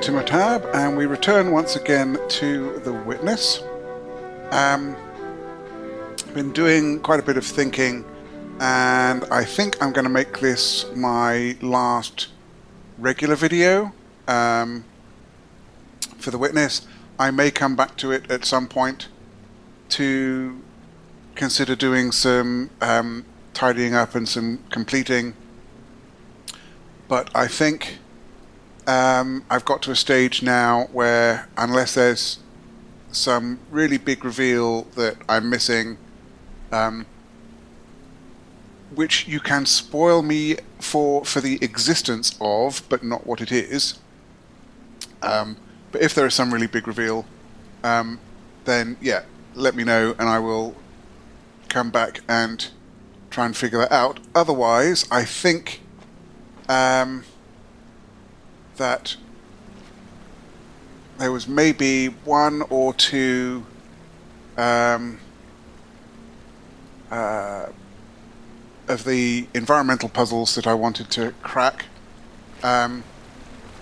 Timotab, and we return once again to the witness. Been doing quite a bit of thinking, and I think I'm going to make this my last regular video for the witness. I may come back to it at some point to consider doing some tidying up and some completing, but I think I've got to a stage now where, unless there's some really big reveal that I'm missing, which you can spoil me for the existence of, but not what it is. But if there is some really big reveal, then yeah, let me know and I will come back and try and figure that out. Otherwise, I think that there was maybe one or two of the environmental puzzles that I wanted to crack.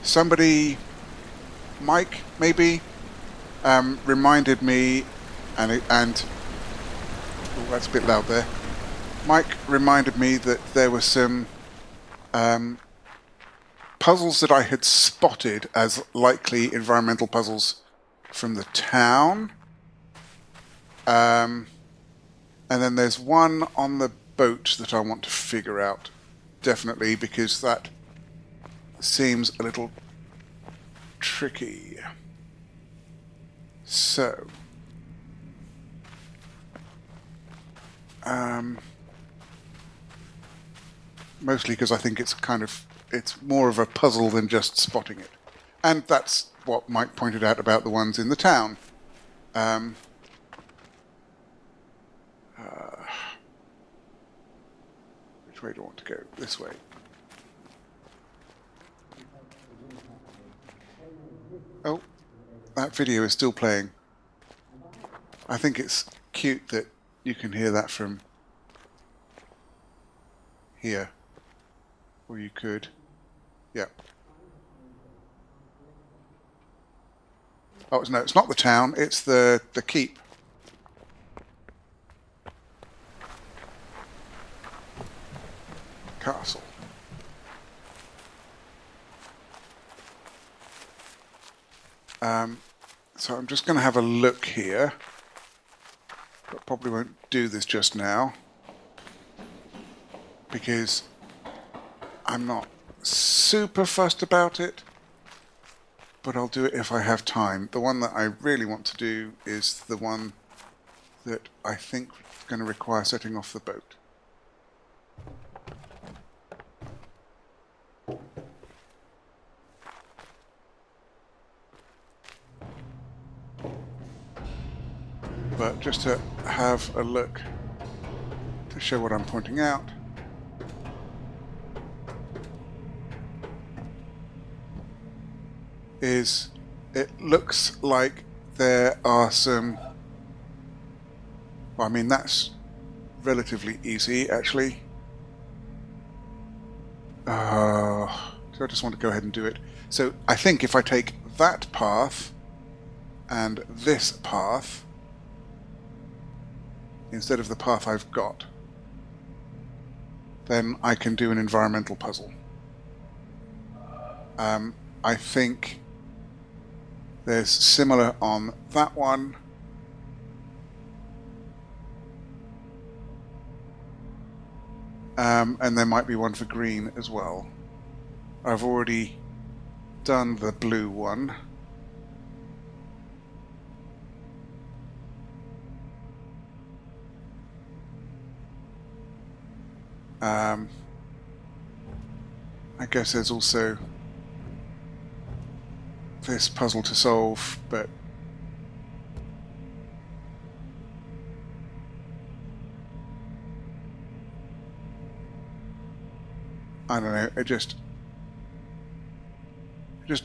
Somebody, Mike maybe, reminded me, and oh, that's a bit loud there. Mike reminded me that there were some puzzles that I had spotted as likely environmental puzzles from the town. And then there's one on the boat that I want to figure out, definitely, because that seems a little tricky. So, mostly because I think it's more of a puzzle than just spotting it. And that's what Mike pointed out about the ones in the town. Which way do I want to go? This way. Oh, that video is still playing. I think it's cute that you can hear that from here. Or you could. Yeah. Oh, no, it's not the town, it's the keep. Castle. So I'm just going to have a look here, but probably won't do this just now because I'm not super fussed about it, but I'll do it if I have time. The one that I really want to do is the one that I think is going to require setting off the boat. But just to have a look to show what I'm pointing out. Is it looks like there are some, well, I mean that's relatively easy actually. So I just want to go ahead and do it. So I think if I take that path and this path instead of the path I've got, then I can do an environmental puzzle. I think there's similar on that one. And there might be one for green as well. I've already done the blue one. I guess there's also this puzzle to solve, but I don't know, it just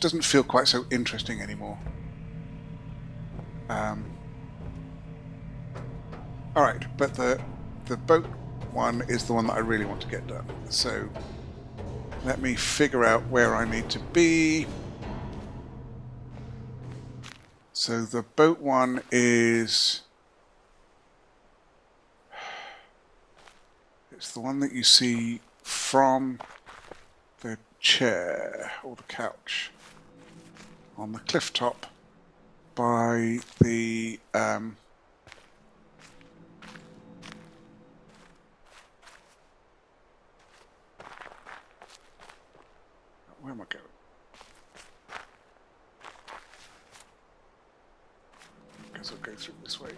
doesn't feel quite so interesting anymore. Alright, but the boat one is the one that I really want to get done. So let me figure out where I need to be. So the boat one is... It's the one that you see from the chair or the couch on the cliff top by the where am I going? I guess I'll go through this way.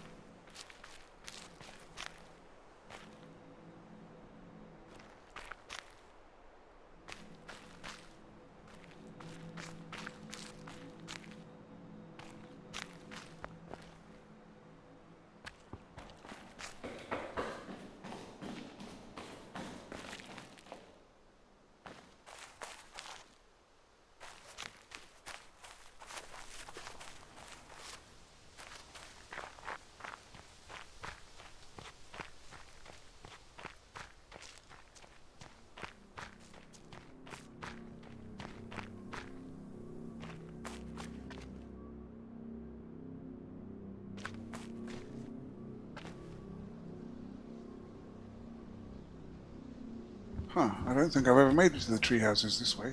Huh, I don't think I've ever made it to the tree houses this way.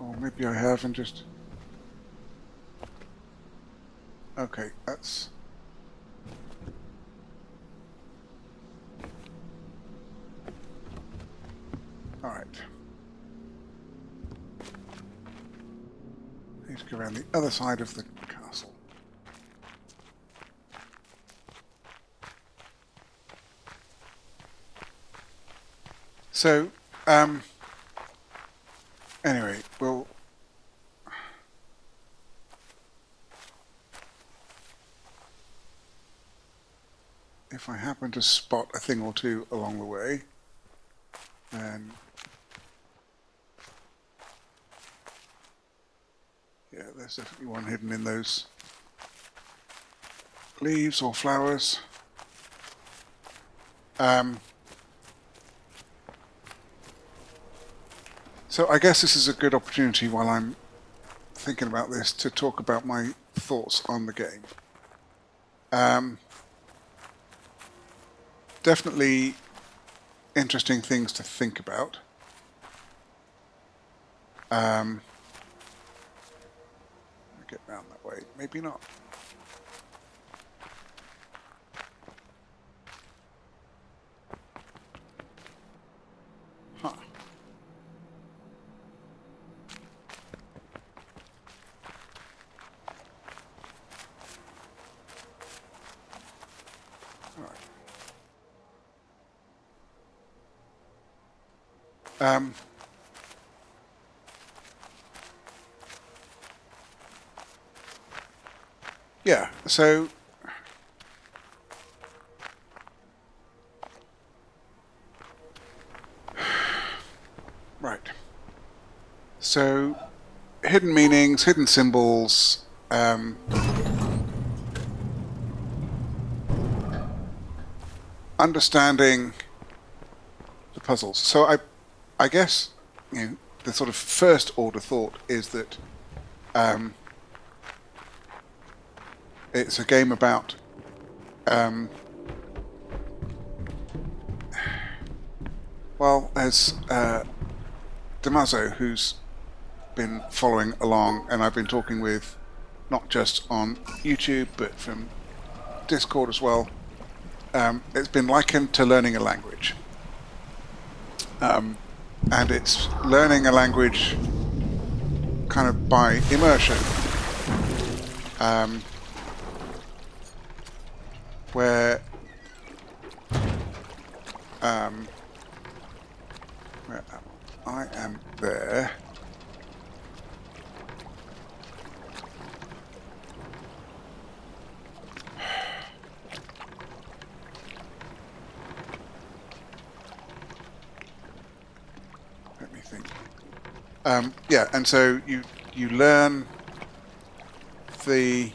Or maybe I have and just... Okay, that's... Alright. Need to go around the other side of the castle. So, anyway, well, if I happen to spot a thing or two along the way, then yeah, there's definitely one hidden in those leaves or flowers. So I guess this is a good opportunity while I'm thinking about this to talk about my thoughts on the game. Definitely interesting things to think about. Get round that way, maybe not. Huh. Yeah, so right. So hidden meanings, hidden symbols, understanding the puzzles. So I guess the sort of first order thought is that it's a game about well, as Damaso, who's been following along, and I've been talking with not just on YouTube but from Discord as well, it's been likened to learning a language. And it's learning a language kind of by immersion, where I am there. Let me think. Yeah, and so you learn the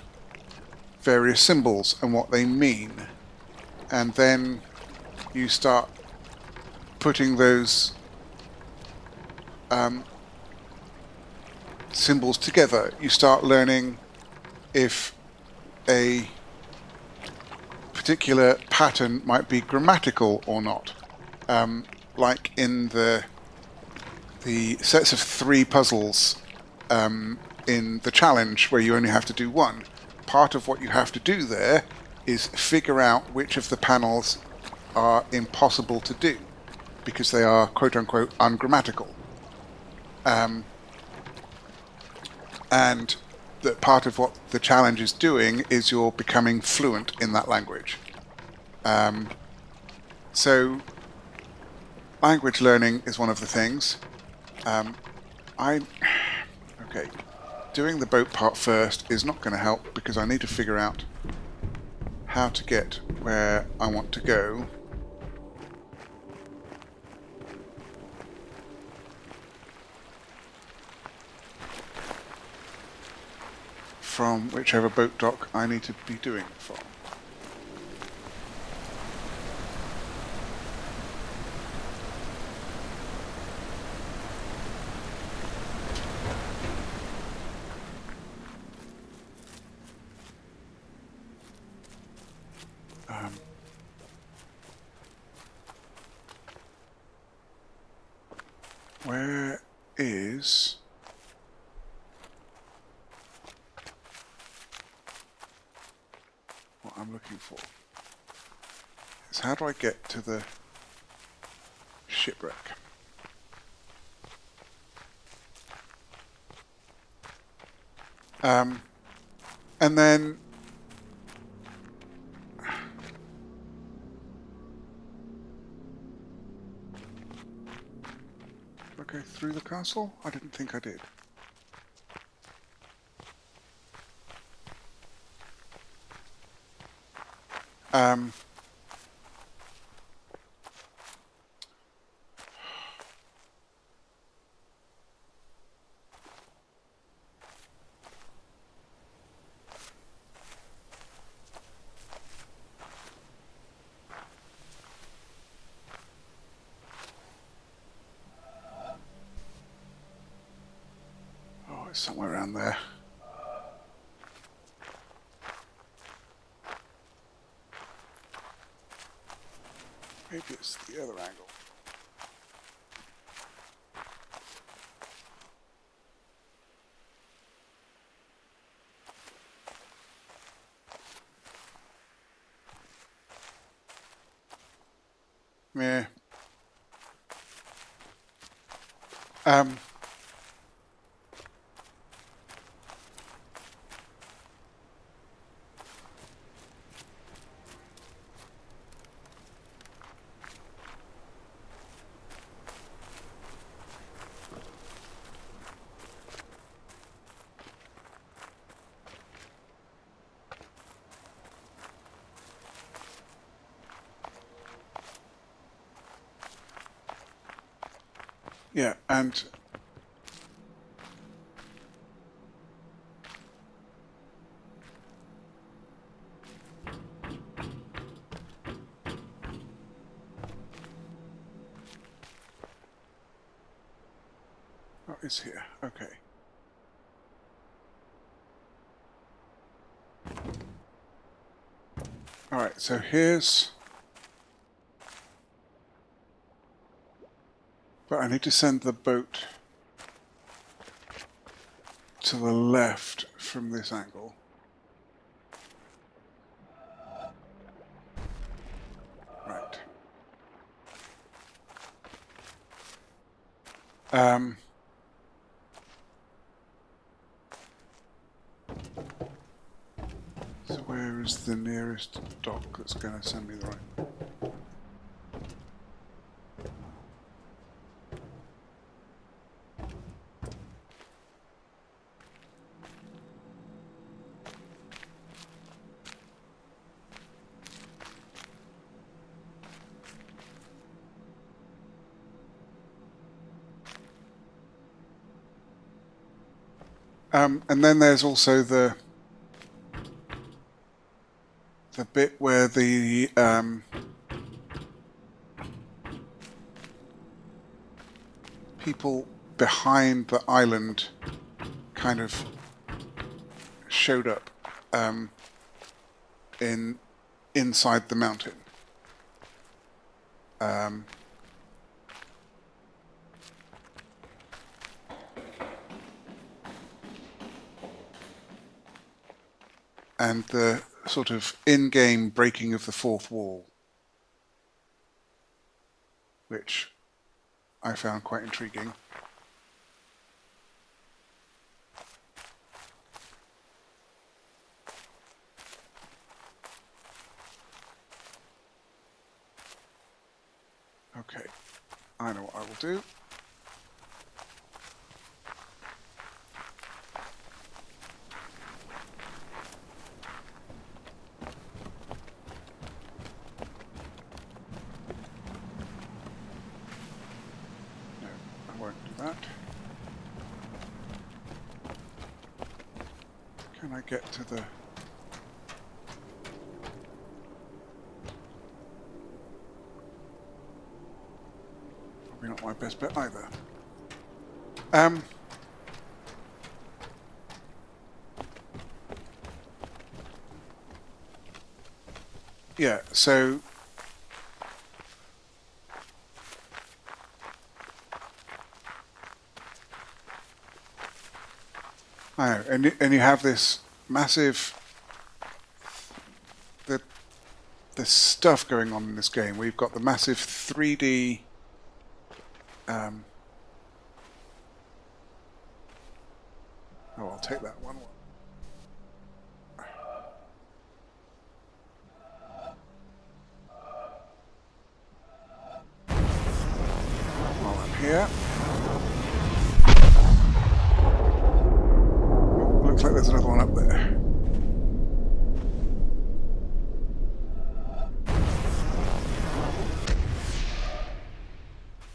various symbols and what they mean, and then you start putting those symbols together, you start learning if a particular pattern might be grammatical or not. Like in the sets of 3 puzzles in the challenge where you only have to do one. Part of what you have to do there is figure out which of the panels are impossible to do because they are quote-unquote ungrammatical. And that part of what the challenge is doing is you're becoming fluent in that language. So language learning is one of the things. Okay, doing the boat part first is not going to help because I need to figure out how to get where I want to go. From whichever boat dock I need to be doing it from. Where is... what I'm looking for is how do I get to the shipwreck? And then did I go through the castle? I didn't think I did. Oh, it's somewhere around there. Maybe it's the other angle. Yeah. Yeah, and oh, it's here. Okay. All right, so here's... but I need to send the boat to the left from this angle. Right. So where is the nearest dock that's going to send me the right... and then there's also the bit where the people behind the island kind of showed up inside the mountain. And the sort of in-game breaking of the fourth wall, which I found quite intriguing. Okay, I know what I will do. No, I won't do that. Can I get to the... Probably not my best bet either. Yeah, so I know, and you have this massive the stuff going on in this game. We've got the massive 3D oh, I'll take that one. While I'm here. Oh, looks like there's another one up there.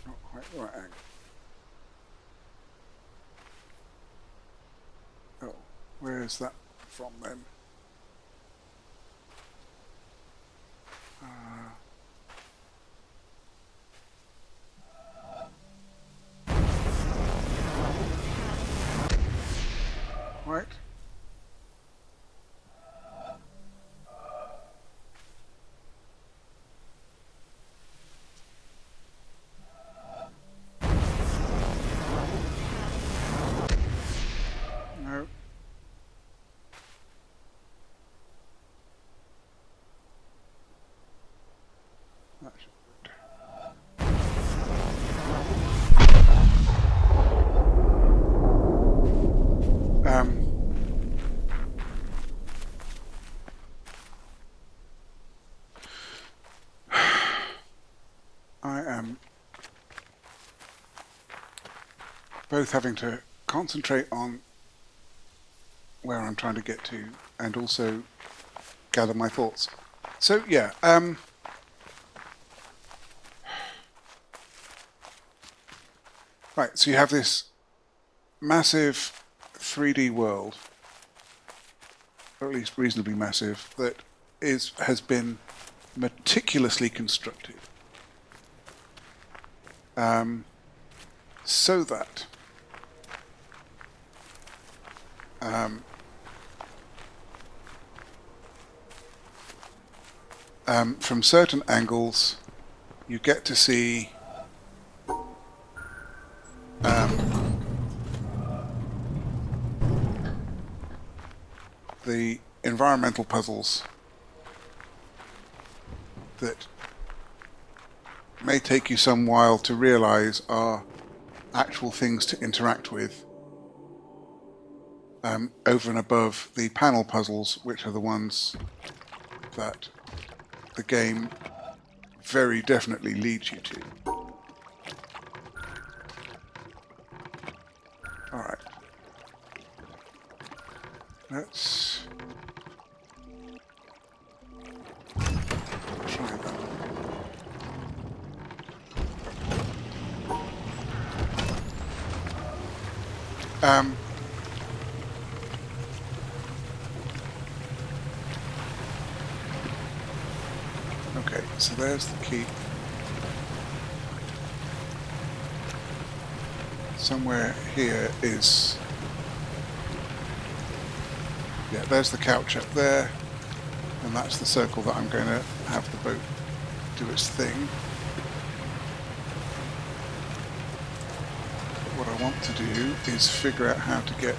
Not quite the right angle. Oh, where is that from then? Right. No. That should be good. I am both having to concentrate on where I'm trying to get to and also gather my thoughts. So yeah, right, so you have this massive 3D world, or at least reasonably massive, that has been meticulously constructed so that from certain angles you get to see the environmental puzzles that may take you some while to realize are actual things to interact with over and above the panel puzzles, which are the ones that the game very definitely leads you to. Alright. Let's try that. Okay, so there's the key. Somewhere here is Yeah, there's the couch up there, and that's the circle that I'm going to have the boat do its thing. But what I want to do is figure out how to get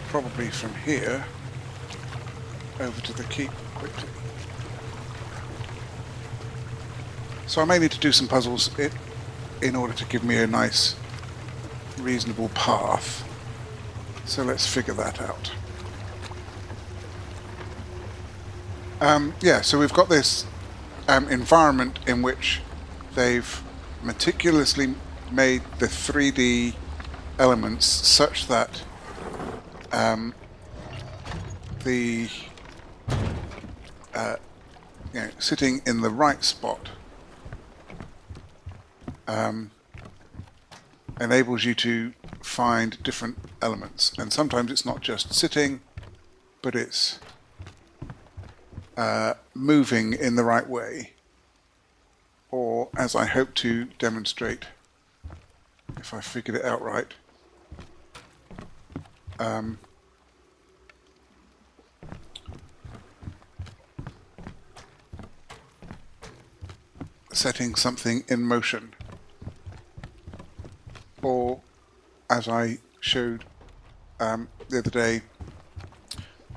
probably from here over to the keep quickly. So I may need to do some puzzles in order to give me a nice, reasonable path. So let's figure that out. Yeah, so we've got this environment in which they've meticulously made the 3D elements such that the sitting in the right spot enables you to find different elements, and sometimes it's not just sitting, but it's moving in the right way, or as I hope to demonstrate if I figured it out right, setting something in motion, or as I showed the other day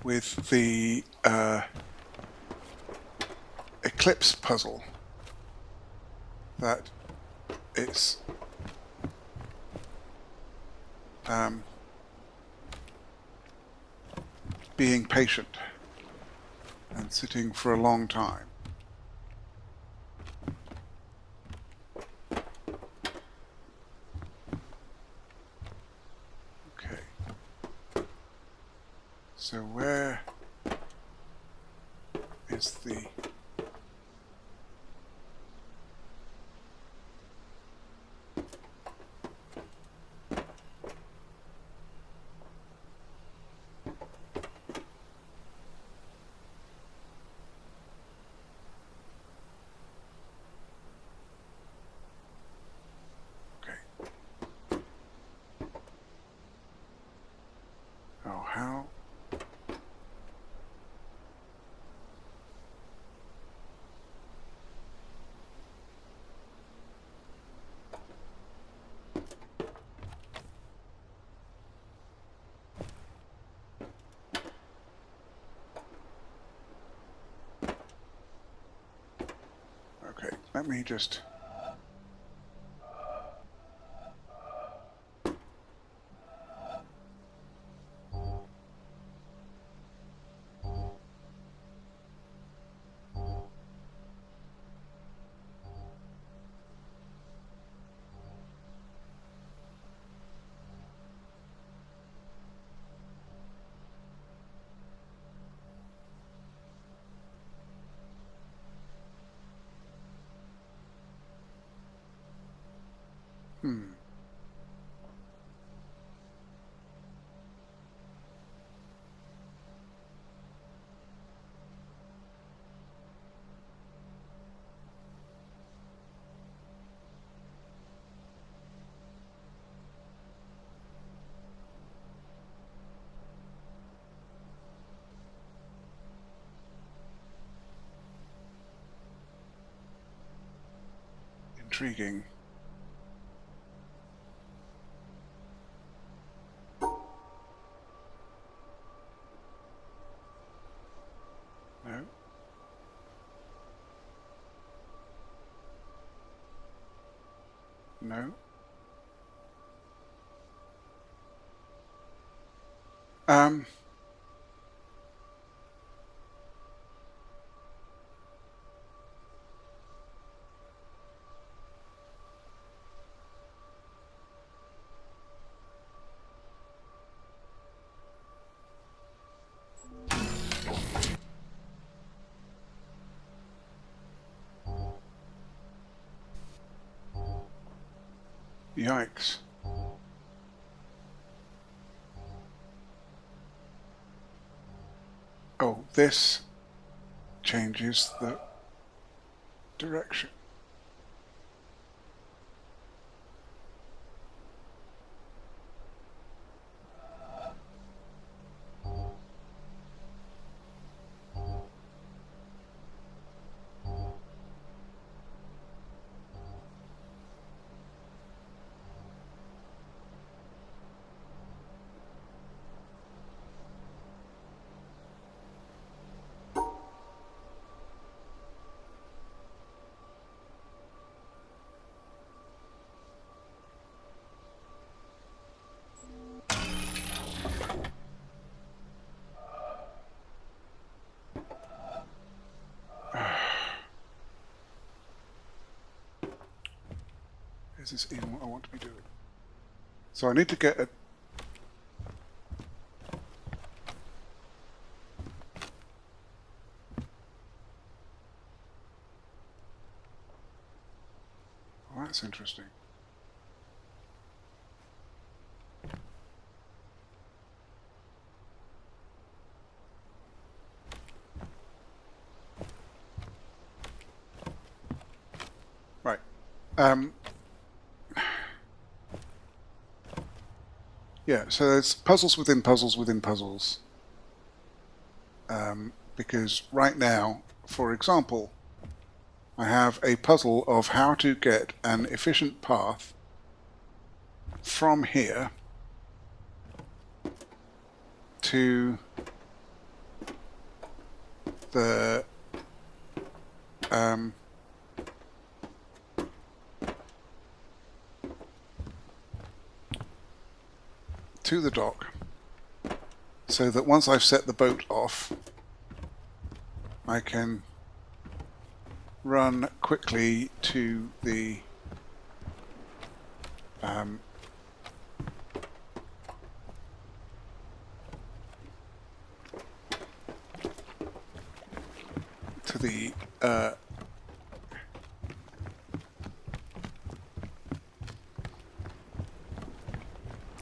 with the eclipse puzzle, that it's being patient and sitting for a long time. Okay. So where is the... Oh, how? Okay, let me just... Intriguing. No. No. Um... Yikes. Oh, this changes the direction. Is this even what I want to be doing? So I need to get a... Oh, that's interesting. Right. Yeah, so there's puzzles within puzzles within puzzles. Because right now, for example, I have a puzzle of how to get an efficient path from here to the dock, so that once I've set the boat off, I can run quickly to the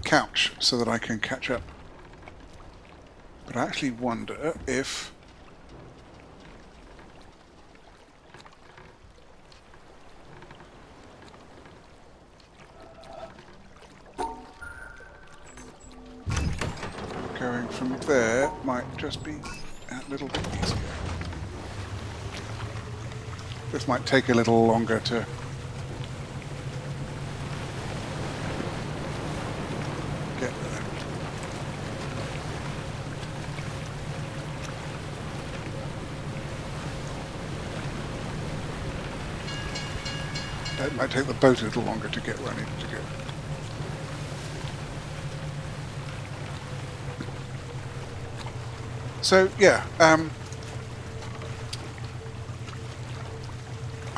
couch so that I can catch up. But I actually wonder if going from there might just be a little bit easier. This might take a little longer to get there. It might take the boat a little longer to get where I need it to go. So yeah,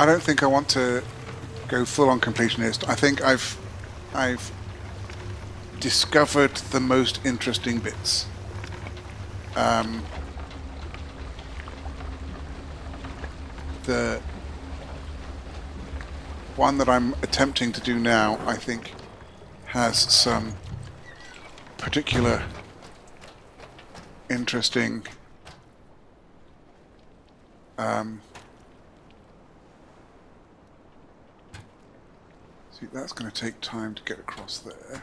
I don't think I want to go full-on completionist. I think I've discovered the most interesting bits. The one that I'm attempting to do now, I think, has some particular interesting see, that's going to take time to get across there.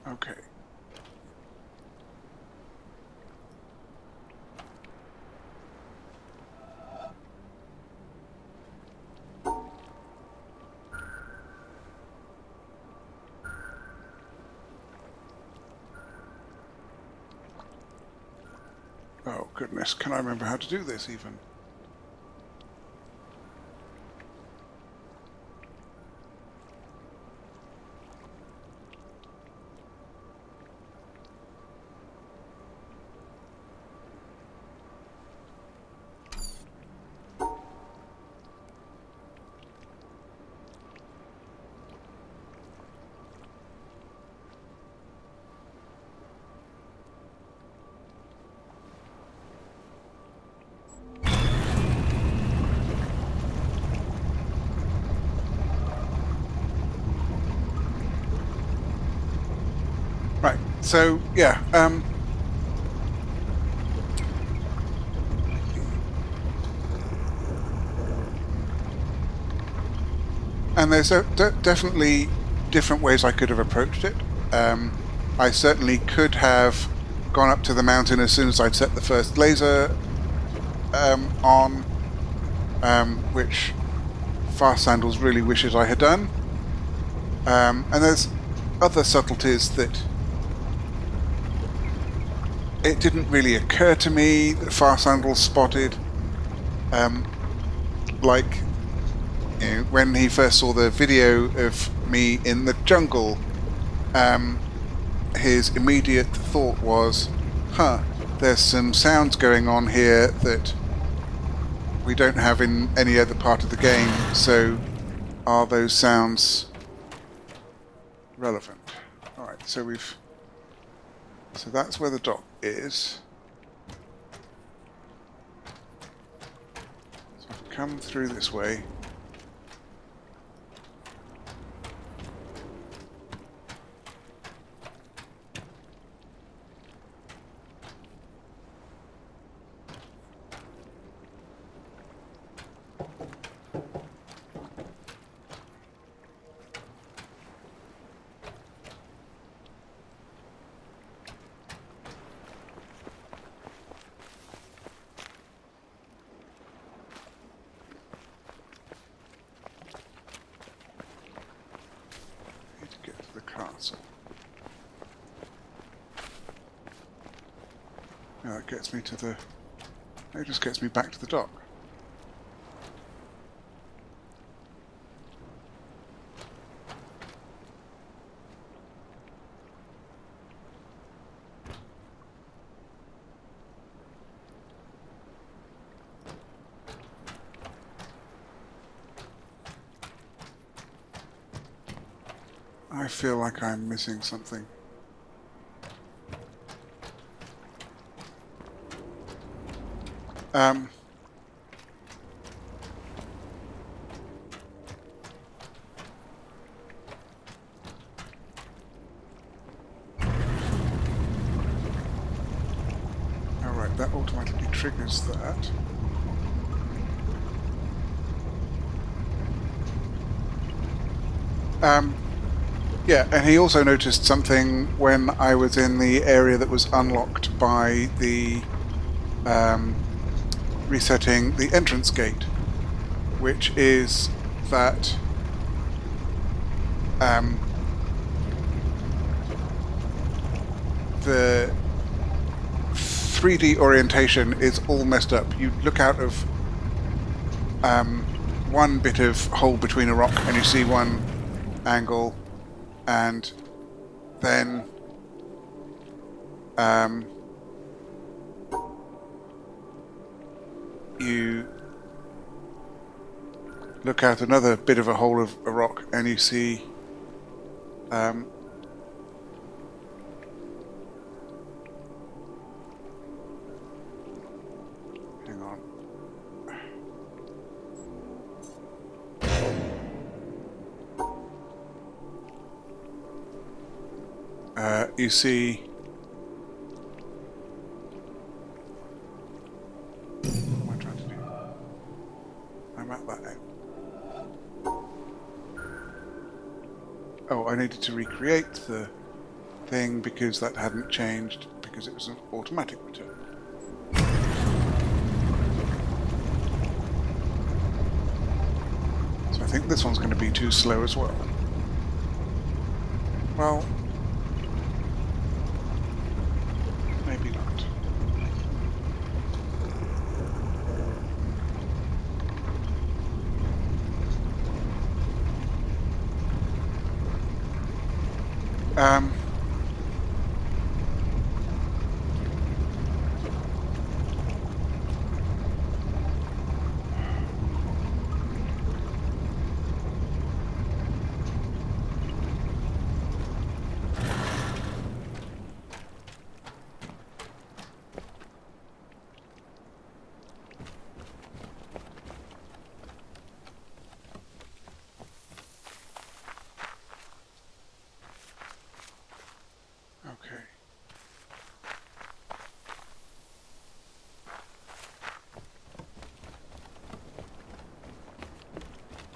Okay. Oh goodness, can I remember how to do this even? Right, so yeah, And there's definitely different ways I could have approached it. I certainly could have gone up to the mountain as soon as I'd set the first laser on, which Fast Sandals really wishes I had done. And there's other subtleties that it didn't really occur to me that Fast Sandals spotted. Like, you know, when he first saw the video of me in the jungle, his immediate thought was, there's some sounds going on here that we don't have in any other part of the game, so are those sounds relevant? Alright, so that's where the dock is. So if we come through this way, castle. Now that gets me to the... It just gets me back to the dock. I feel like I'm missing something. Alright, that automatically triggers that. Yeah, and he also noticed something when I was in the area that was unlocked by the resetting the entrance gate, which is that the 3D orientation is all messed up. You look out of one bit of hole between a rock and you see one angle, and then you look out another bit of a hole of a rock and you see hang on. You see what am I trying to do? I'm at that end. Oh, I needed to recreate the thing because that hadn't changed because it was an automatic return. So I think this one's going to be too slow as well. Well, maybe not.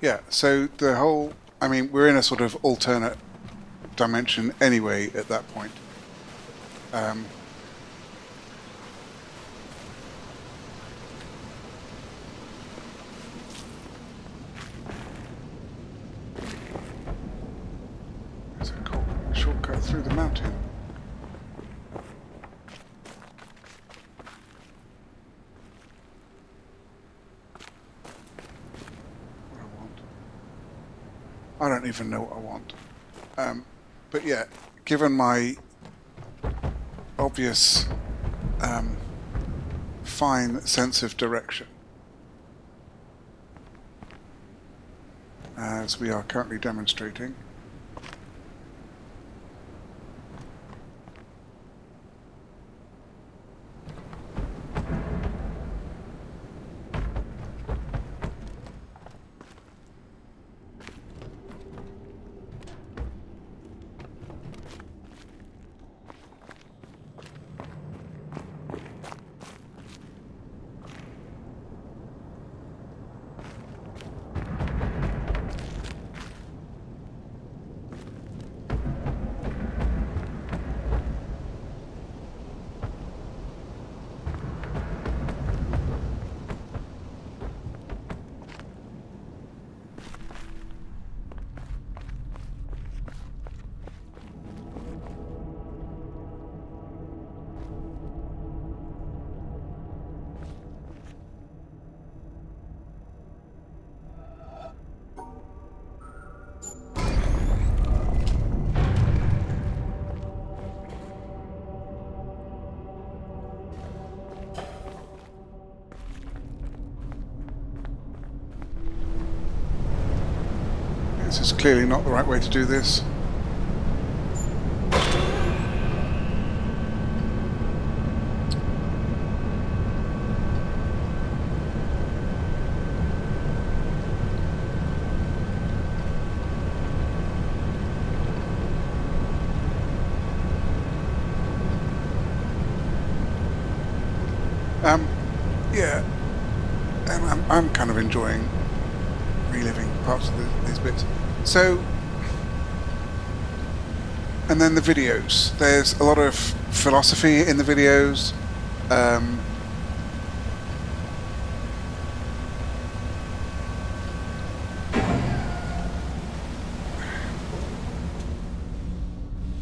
yeah, so the whole, I mean, we're in a sort of alternate dimension anyway at that point. There's a cool shortcut through the mountain. What I want. I don't even know what I want. But yeah, given my obvious fine sense of direction, as we are currently demonstrating, this is clearly not the right way to do this. Yeah, and I'm kind of enjoying reliving parts of these bits. So, and then the videos. There's a lot of philosophy in the videos.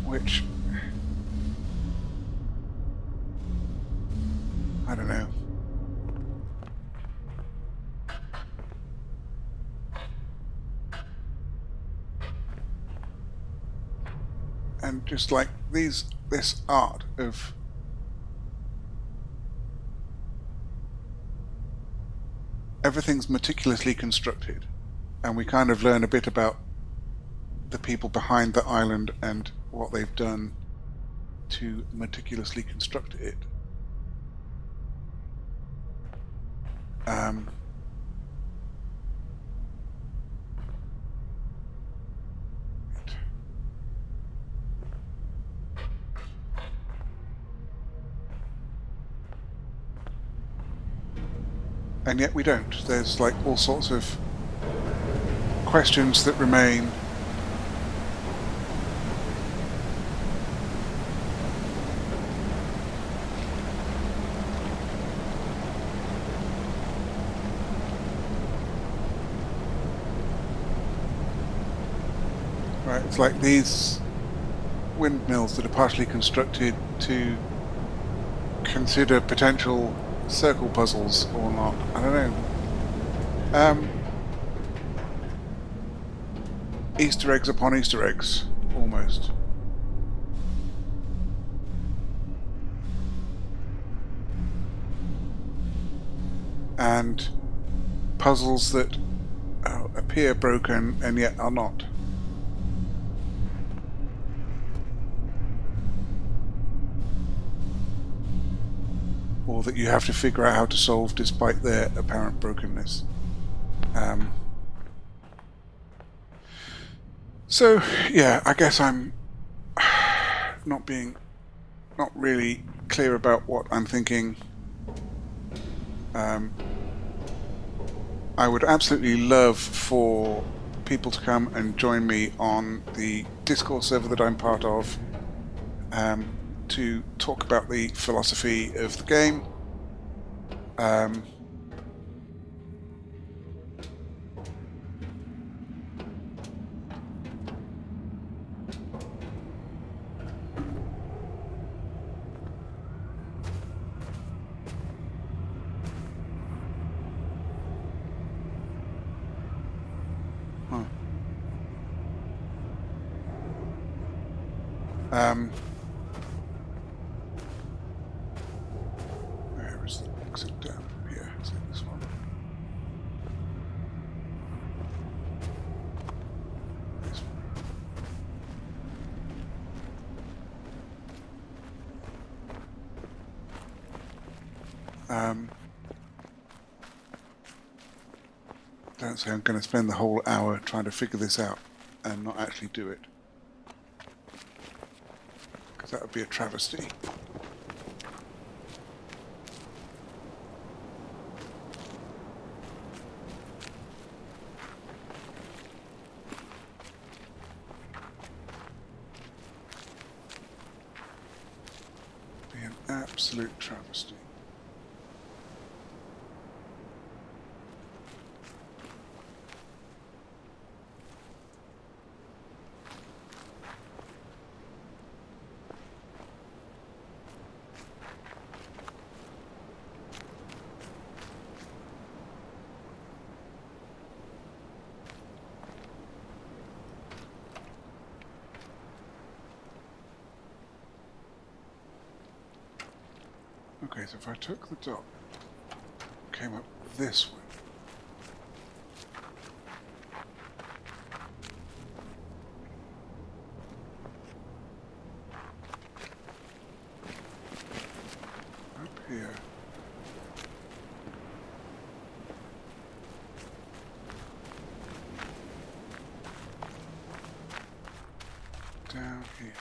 Which, I don't know. And just like this art of everything's meticulously constructed, and we kind of learn a bit about the people behind the island and what they've done to meticulously construct it. And yet we don't. There's like all sorts of questions that remain. Right, it's like these windmills that are partially constructed to consider potential circle puzzles or not. I don't know. Easter eggs upon Easter eggs, almost. And puzzles that appear broken and yet are not. Or that you have to figure out how to solve despite their apparent brokenness. So yeah, I guess I'm not really clear about what I'm thinking. I would absolutely love for people to come and join me on the Discord server that I'm part of, to talk about the philosophy of the game. Where is the exit down here? Is it this one? This one. Don't say I'm going to spend the whole hour trying to figure this out and not actually do it, because that would be a travesty. Be an absolute travesty. Okay, so if I took the dot, came up this way. Up here. Down here.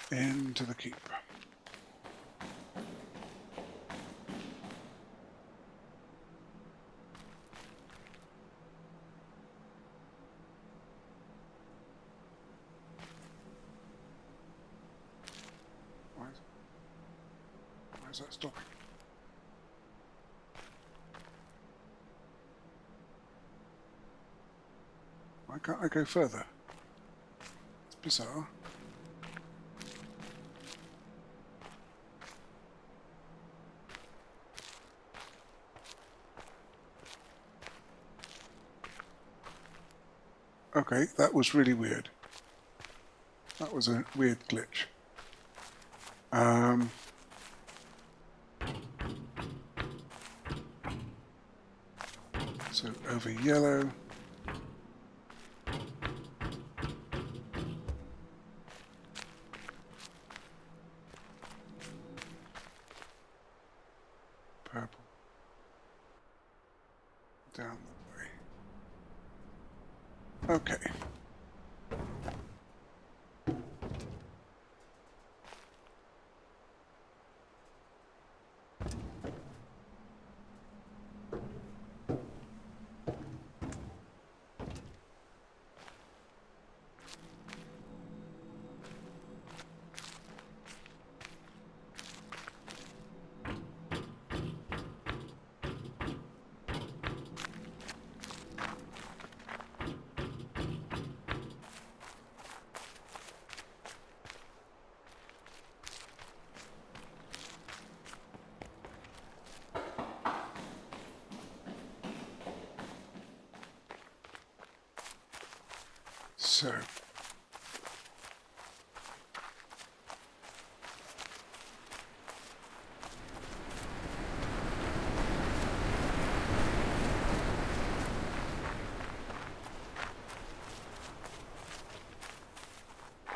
Into the keep. Why is that stopping? Why can't I go further? It's bizarre. Okay, that was really weird. That was a weird glitch. So over yellow. Purple. Down the way. Okay. So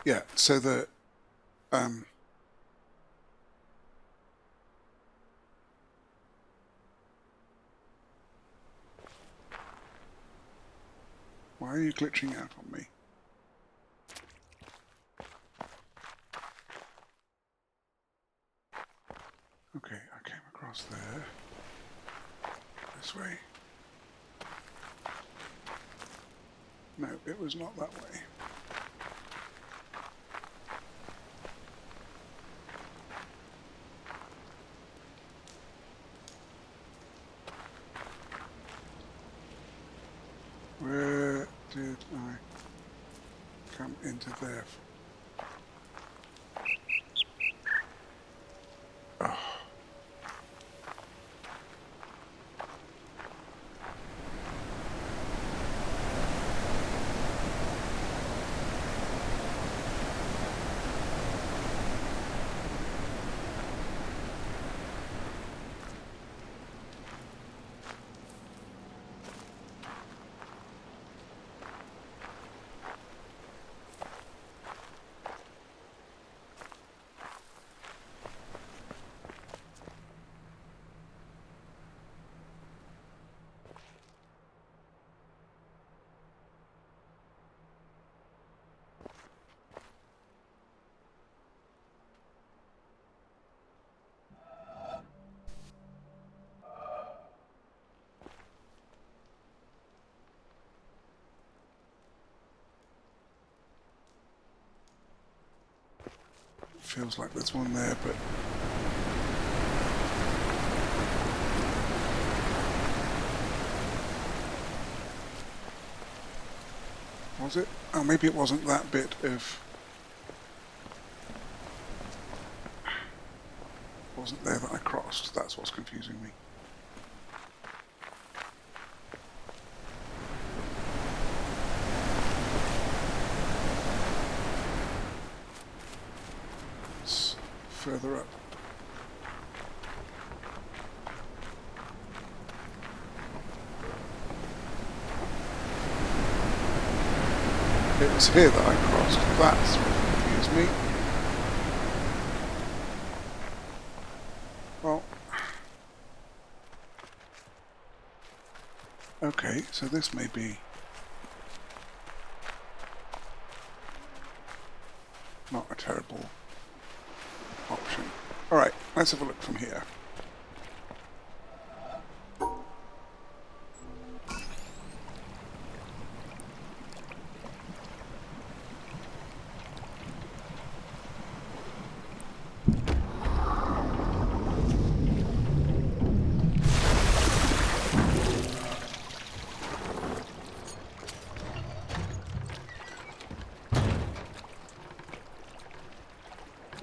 yeah, so the why are you glitching out on me? Okay, I came across there. This way. No, it was not that way. Where did I come into there? Oh. Feels like there's one there, but was it? Oh, maybe it wasn't that bit of... wasn't there that I crossed. That's what's confusing me. It's further up. It was here that I crossed. That's what confused me. Well, okay, so this may be not a terrible option. Alright, let's have a look from here.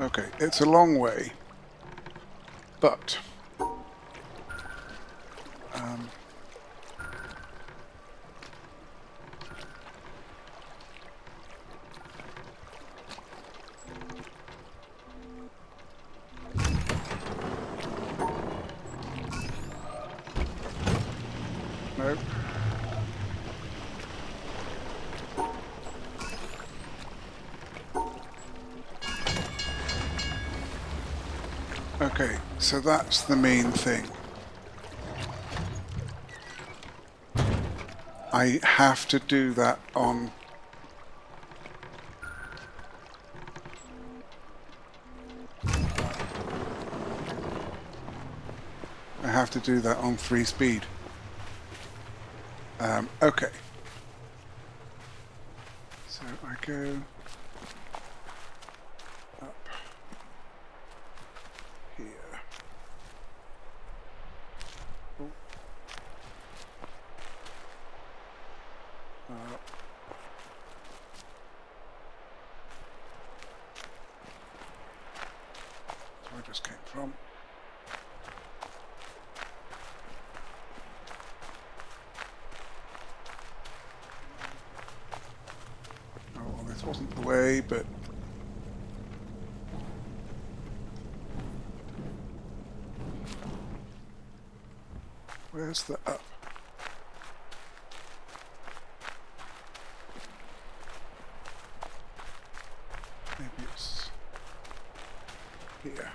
Okay, it's a long way, but no. Okay, so that's the main thing. I have to do that on... I have to do that on 3 speed. Okay. So I go up here. Oh. That's where I just came from. the way, but where's the up? Maybe it's here.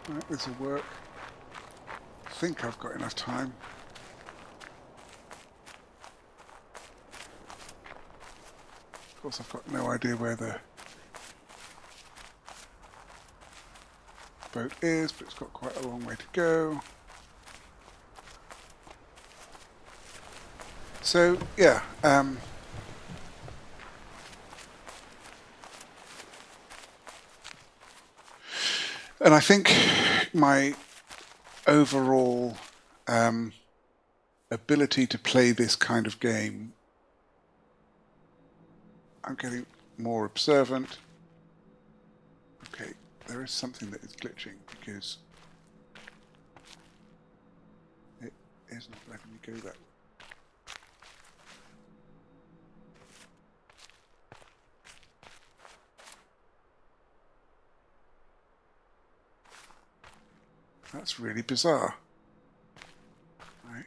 Right, this will work. I think I've got enough time. Of course, I've got no idea where the boat is, but it's got quite a long way to go. So, yeah. And I think my overall ability to play this kind of game, I'm getting more observant. Okay, there is something that is glitching because it is not letting me go that way. That's really bizarre. Right.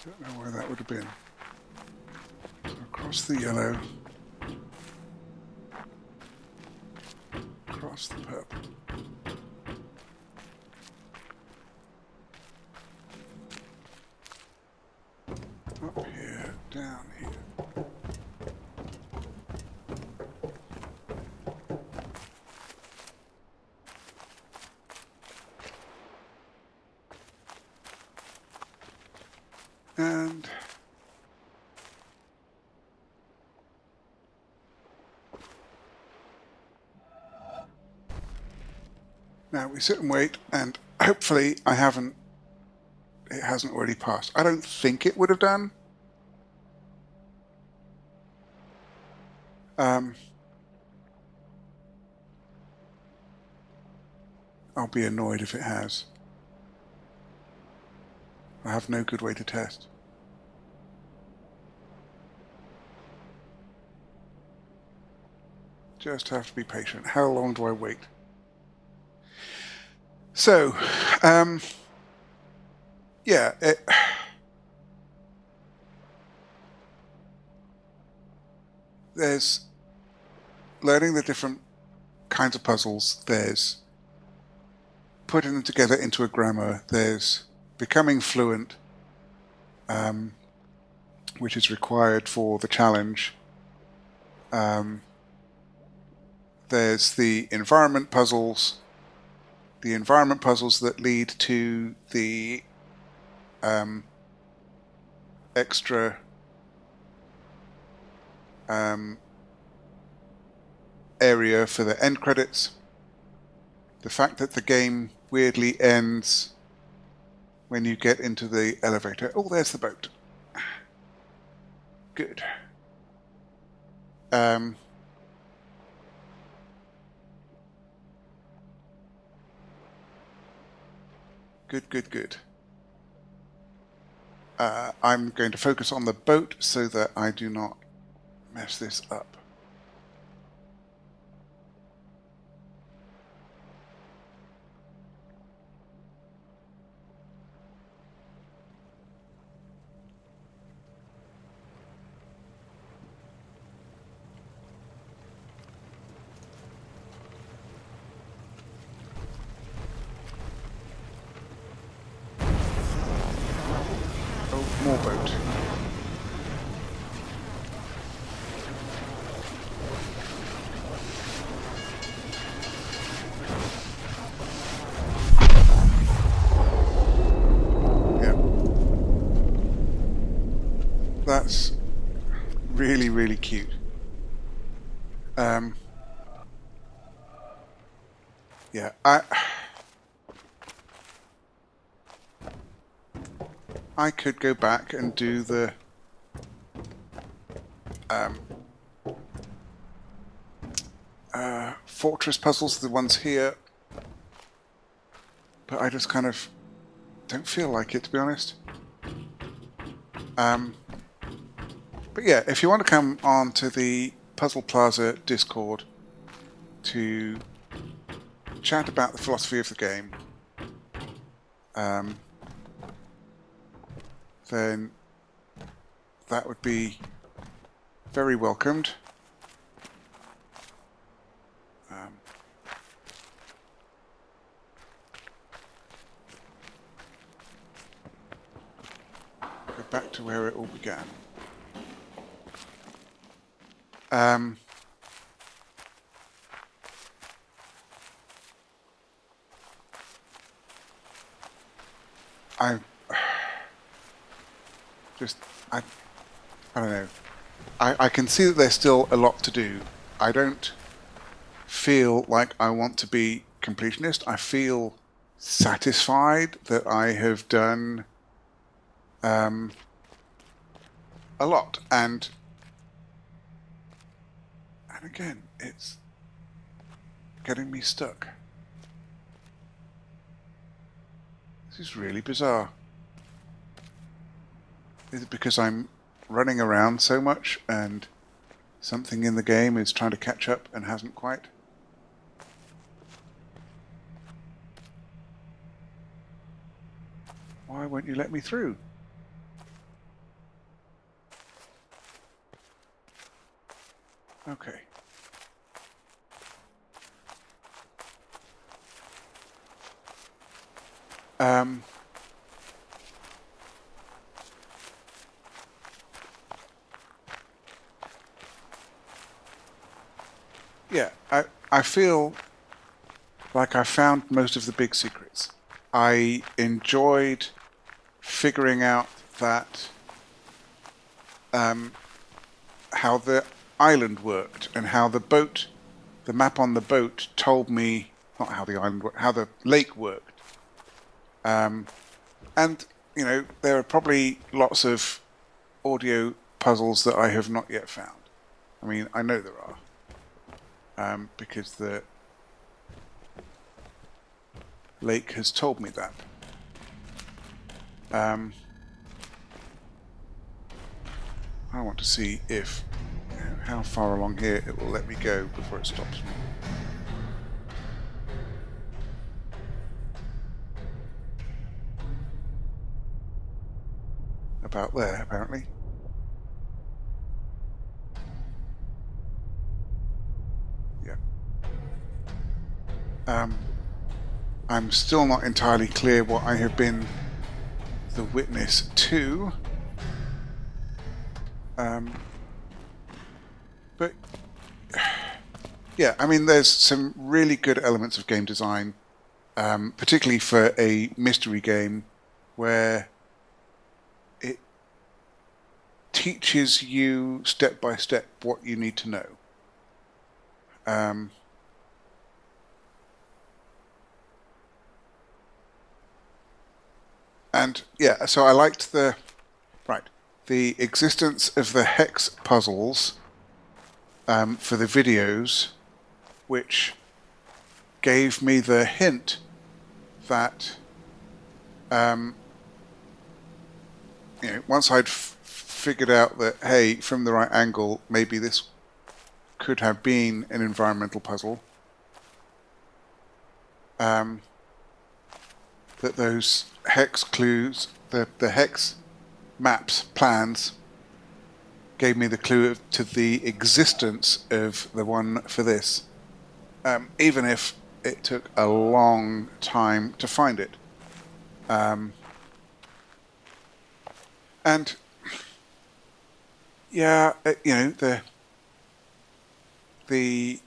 Don't know where that would have been. So across the yellow. Across the purple. Up here, down here. And now we sit and wait, and hopefully it hasn't already passed. I don't think it would have done. I'll be annoyed if it has. I have no good way to test. Just have to be patient. How long do I wait? So, yeah, there's learning the different kinds of puzzles. There's putting them together into a grammar. There's becoming fluent, which is required for the challenge. There's the environment puzzles. The environment puzzles that lead to the extra area for the end credits. The fact that the game weirdly ends when you get into the elevator. Oh, there's the boat. Good. Good. I'm going to focus on the boat so that I do not mess this up. More boat. Yeah. That's really, really cute. Yeah, I could go back and do the fortress puzzles, the ones here, but I just kind of don't feel like it, to be honest. But yeah, if you want to come on to the Puzzle Plaza Discord to chat about the philosophy of the game, then that would be very welcomed. Go back to where it all began. I don't know. I can see that there's still a lot to do. I don't feel like I want to be completionist. I feel satisfied that I have done a lot, and again, it's getting me stuck. This is really bizarre. Is it because I'm running around so much and something in the game is trying to catch up and hasn't quite? Why won't you let me through? Okay. Yeah, I feel like I found most of the big secrets. I enjoyed figuring out that how the island worked and how the map on the boat told me not how the island worked, how the lake worked. And you know, there are probably lots of audio puzzles that I have not yet found. I mean, I know there are, because the lake has told me that. I want to see if, you know, how far along here it will let me go before it stops me. About there, apparently. Yeah. I'm still not entirely clear what I have been the witness to. But yeah, I mean, there's some really good elements of game design, particularly for a mystery game where it teaches you step by step what you need to know. And yeah, so I liked the existence of the hex puzzles for the videos, which gave me the hint that you know, once I'd figured out that, hey, from the right angle, maybe this could have been an environmental puzzle, that those hex clues, the hex maps, plans, gave me the clue to the existence of the one for this, even if it took a long time to find it. And yeah, you know, the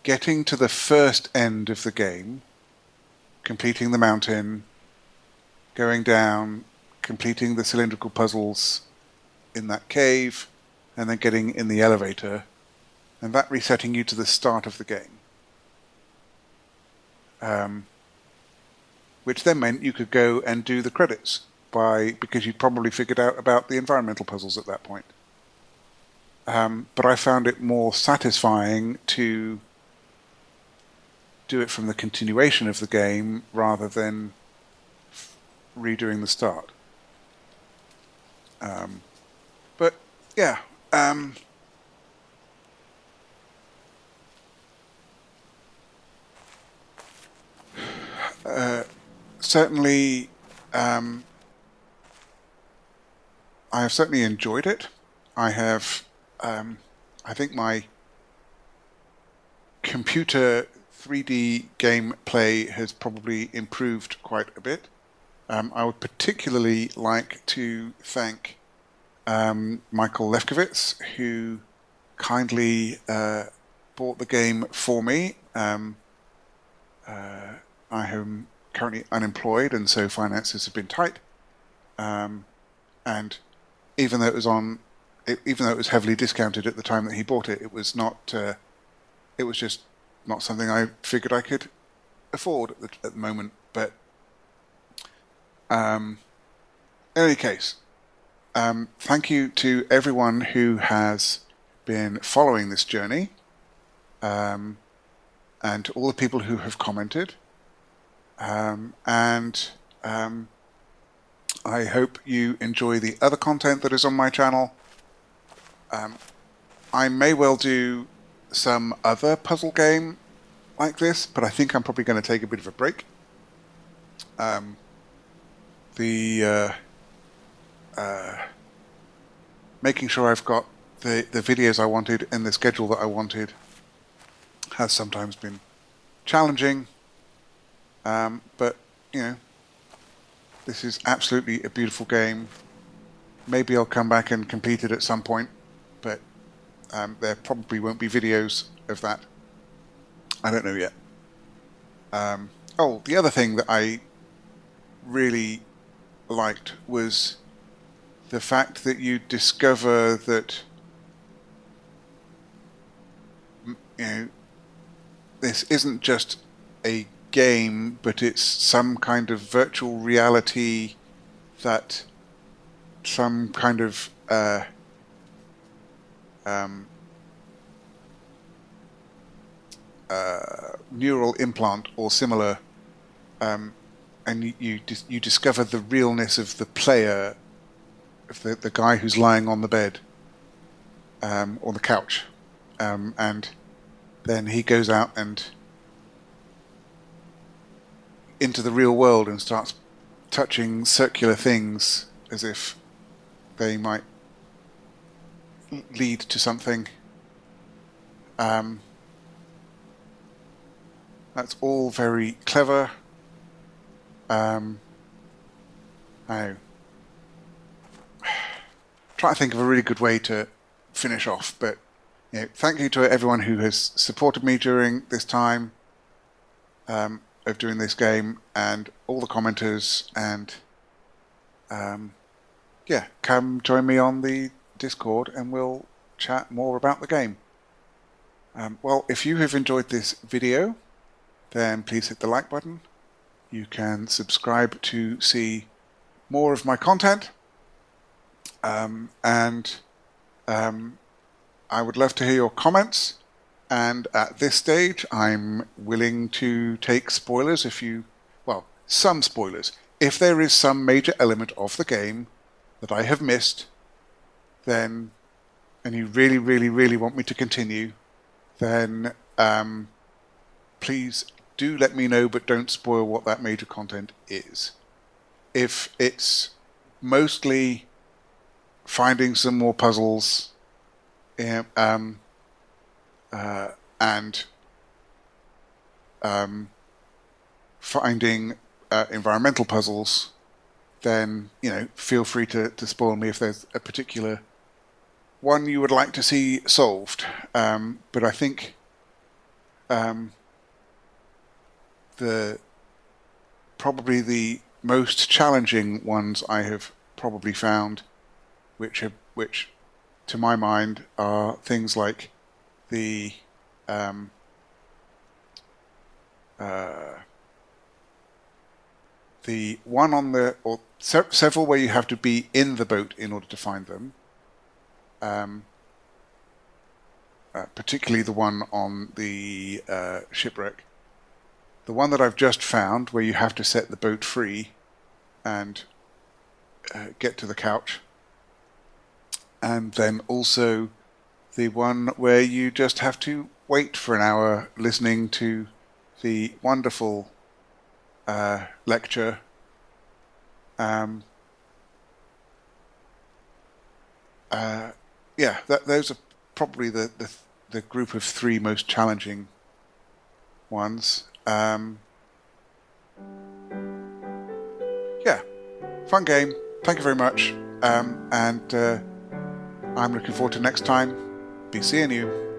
getting to the first end of the game, completing the mountain, going down, completing the cylindrical puzzles in that cave, and then getting in the elevator, and that resetting you to the start of the game. Which then meant you could go and do the credits because you'd probably figured out about the environmental puzzles at that point. But I found it more satisfying to do it from the continuation of the game rather than redoing the start. But yeah, certainly, I have certainly enjoyed it. I have, I think my computer 3D gameplay has probably improved quite a bit. I would particularly like to thank Michael Lefkowitz, who kindly bought the game for me. I am currently unemployed, and so finances have been tight. And even though it was heavily discounted at the time that he bought it, it was not. It was just not something I figured I could afford at the moment. But in any case, thank you to everyone who has been following this journey, and to all the people who have commented. I hope you enjoy the other content that is on my channel. I may well do some other puzzle game like this, but I think I'm probably going to take a bit of a break. Making sure I've got the videos I wanted in the schedule that I wanted has sometimes been challenging. But, this is absolutely a beautiful game. Maybe I'll come back and complete it at some point, but there probably won't be videos of that. I don't know yet. The other thing that I really liked was the fact that you discover that this isn't just a game, but it's some kind of virtual reality, that some kind of neural implant or similar, and you discover the realness of the player, of the guy who's lying on the bed, on the couch, and then he goes out and into the real world and starts touching circular things as if they might lead to something. That's all very clever. I try to think of a really good way to finish off, but thank you to everyone who has supported me during this time of doing this game, and all the commenters, and come join me on the Discord and we'll chat more about the game. Well, if you have enjoyed this video, then please hit the like button. You can subscribe to see more of my content, and I would love to hear your comments. And at this stage, I'm willing to take spoilers some spoilers. If there is some major element of the game that I have missed, and you really, really, really want me to continue, then please do let me know, but don't spoil what that major content is. If it's mostly finding some more puzzles, and finding environmental puzzles, then feel free to spoil me if there's a particular one you would like to see solved. But I think probably the most challenging ones I have probably found, which to my mind are things like the the one on the, or several where you have to be in the boat in order to find them. Particularly the one on the shipwreck. The one that I've just found, where you have to set the boat free and get to the couch. And then also the one where you just have to wait for an hour listening to the wonderful lecture. Yeah, those are probably the group of 3 most challenging ones. Yeah, fun game. Thank you very much. And I'm looking forward to next time. Be seeing you.